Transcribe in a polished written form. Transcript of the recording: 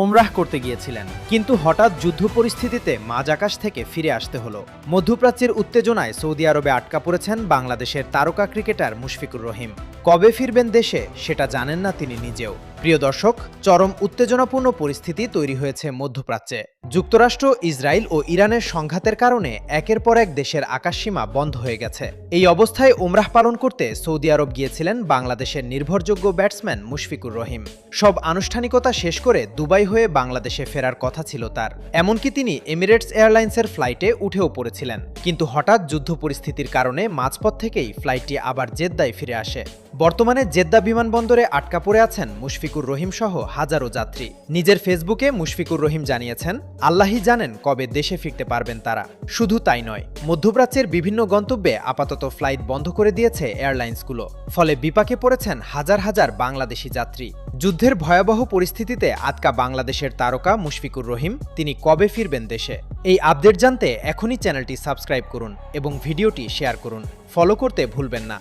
ওমরাহ করতে গিয়েছিলেন, কিন্তু হঠাৎ যুদ্ধ পরিস্থিতিতে মাঝ আকাশ থেকে ফিরে আসতে হলো। মধ্যপ্রাচ্যের উত্তেজনায় সৌদি আরবে আটকা পড়েছেন বাংলাদেশের তারকা ক্রিকেটার মুশফিকুর রহিম। কবে ফিরবেন দেশে সেটা জানেন না তিনি নিজেও। প্রিয় দর্শক, চরম উত্তেজনাপূর্ণ পরিস্থিতি তৈরি হয়েছে মধ্যপ্রাচ্যে। যুক্তরাষ্ট্র, ইসরায়েল ও ইরানের সংঘাতের কারণে একের পর এক দেশের আকাশসীমা বন্ধ হয়ে গেছে। এই অবস্থায় ওমরাহ পালন করতে সৌদি আরব গিয়েছিলেন বাংলাদেশের নির্ভরযোগ্য ব্যাটসম্যান মুশফিকুর রহিম। সব আনুষ্ঠানিকতা শেষ করে দুবাই হয়ে বাংলাদেশে ফেরার কথা ছিল তার। এমনকি তিনি এমিরেটস এয়ারলাইন্সের ফ্লাইটে উঠেও পড়েছিলেন, কিন্তু হঠাৎ যুদ্ধ পরিস্থিতির কারণে মাঝপথ থেকেই ফ্লাইটটি আবার জেদ্দায় ফিরে আসে। বর্তমানে জেদ্দা বিমানবন্দরে আটকা পড়ে আছেন মুশফিকুর রহিম সহ হাজারো যাত্রী। নিজের ফেসবুকে মুশফিকুর রহিম জানিয়েছেন, আল্লাহই জানেন কবে দেশে ফিরতে পারবেন তারা। শুধু তাই নয়, মধ্যপ্রাচ্যের বিভিন্ন গন্তব্যে আপাতত ফ্লাইট বন্ধ করে দিয়েছে এয়ারলাইন্সগুলো। ফলে বিপাকে পড়েছেন হাজার হাজার বাংলাদেশি যাত্রী। যুদ্ধের ভয়াবহ পরিস্থিতিতে আটকা বাংলাদেশের তারকা মুশফিকুর রহিম, তিনি কবে ফিরবেন দেশে? এই আপডেট জানতে এখনই চ্যানেলটি সাবস্ক্রাইব করুন এবং ভিডিওটি শেয়ার করুন। ফলো করতে ভুলবেন না।